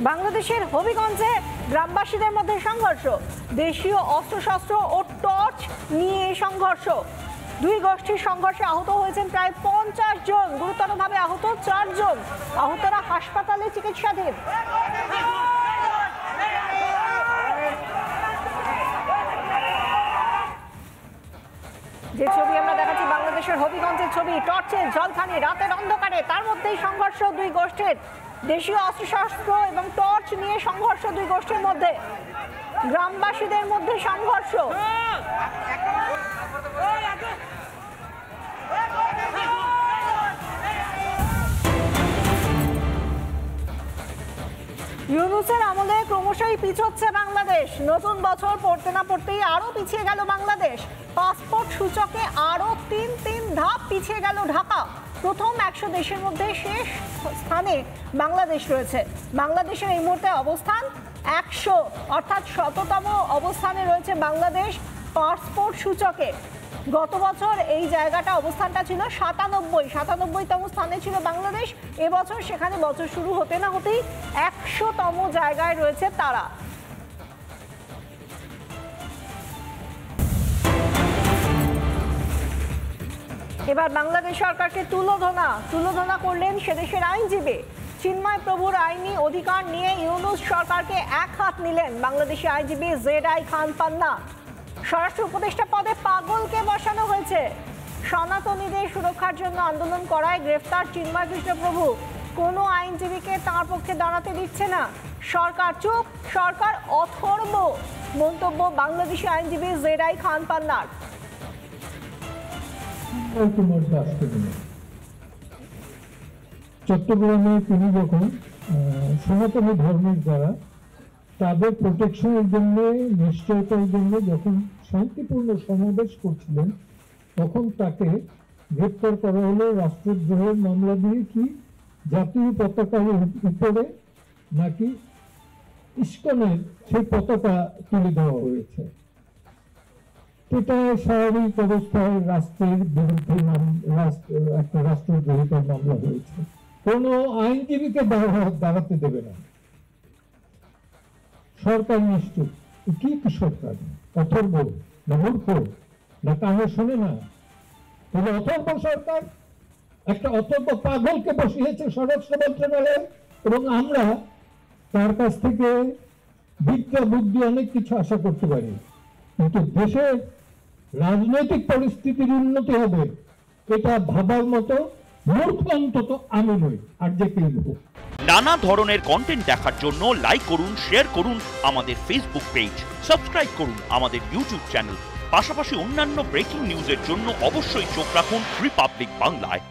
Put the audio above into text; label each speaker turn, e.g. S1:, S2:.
S1: বাংলাদেশের হবিগঞ্জে গ্রামবাসীদের মধ্যে সংঘর্ষ, দেশীয় অস্ত্রশস্ত্র ও টর্চ নিয়ে সংঘর্ষ। দুই গোষ্ঠীর সংঘর্ষে আহত হয়েছেন প্রায় 50 জন, গুরুতরভাবে আহত 4 জন। আহতরা হাসপাতালে চিকিৎসাধীন। যে ছবি আমরা দেখাচ্ছি বাংলাদেশের হবিগঞ্জের ছবি, টর্চের ঝলকানি, রাতের অন্ধকারে, তার মধ্যেই সংঘর্ষ দুই গোষ্ঠীর। দেশীয় অস্ত্রশস্ত্র এবং টর্চ নিয়ে সংঘর্ষ দুই গোষ্ঠীর মধ্যে, গ্রামবাসীদের মধ্যে সংঘর্ষ। ইউনূসের আমলে ক্রমশই পিছোচ্ছে বাংলাদেশ। নতুন বছর পড়তে না পড়তেই আরো পিছিয়ে গেল বাংলাদেশ। পাসপোর্ট সূচকে আরো তিন ধাপ পিছিয়ে গেল ঢাকা। প্রথম 100 দেশের মধ্যে শেষ স্থানে বাংলাদেশ রয়েছে। বাংলাদেশের এই মুহূর্তে অবস্থান 100, অর্থাৎ 100তম অবস্থানে রয়েছে বাংলাদেশ পাসপোর্ট সূচকে। গত বছর এই জায়গাটা অবস্থানটা ছিল 97তম স্থানে ছিল বাংলাদেশ। এবছর সেখানে বছর শুরু হতে না হতেই 100তম জায়গায় রয়েছে তারা। এবার বাংলাদেশ সরকারকে তুলোধনা করলেন সেদেশের আইনজীবী। চিন্ময় প্রভুর আইনি অধিকার নিয়ে ইউনূস সরকারকে এক হাত নিলেন বাংলাদেশি আইনজীবী জেড.আই খান পান্না। স্বরাষ্ট্র উপদেষ্টা পদে পাগলকে বসানো হয়েছে। সনাতনীদের সুরক্ষার জন্য আন্দোলন করায় গ্রেফতার চিন্ময় কৃষ্ণ প্রভু। কোনো আইনজীবীকে তাঁর পক্ষে দাঁড়াতে দিচ্ছে না সরকার। চুপ, সরকার অথর্ব, মন্তব্য বাংলাদেশি আইনজীবী জেড.আই খান পান্নার।
S2: চট্টগ্রামে তিনি যখন সনাতনী ধর্মের যারা তাদের প্রোটেকশনের জন্য, নিশ্চয়তার জন্য যখন শান্তিপূর্ণ সমাবেশ করছিলেন, তখন তাকে গ্রেপ্তার করা হলো রাষ্ট্রদ্রোহের মামলা দিয়ে। কি জাতীয় পতাকার উপরে নাকি ইস্কনের সেই পতাকা তুলে দেওয়া হয়েছে। এটা স্বাভাবিক অবস্থায় রাষ্ট্রের বিরুদ্ধে একটা রাষ্ট্রদ্রোহিতার মামলা হয়েছে। কোনো আইনজীবীকে দাঁড়াতে দেবে না সরকার। নিশ্চয় কি সরকার? অথর্ব না মূর্খ না কানে শোনে না? তাহলে অথর্ব সরকার একটা অথর্ব পাগলকে বসিয়েছে স্বরাষ্ট্র মন্ত্রণালয়ে, এবং আমরা তার কাছ থেকে বিদ্যা বুদ্ধি অনেক কিছু আশা করতে পারি, কিন্তু দেশের রাজনৈতিক পরিস্থিতির উন্নতি হবে এটা ভাবার মতো মূর্খ অন্তত আমি নই, আর যে কেউ হোক।
S3: নানা ধরনের কন্টেন্ট দেখার জন্য লাইক করুন, শেয়ার করুন আমাদের ফেসবুক পেজ, সাবস্ক্রাইব করুন আমাদের ইউটিউব চ্যানেল। পাশাপাশি অন্যান্য ব্রেকিং নিউজের জন্য অবশ্যই চোখ রাখুন রিপাবলিক বাংলায়।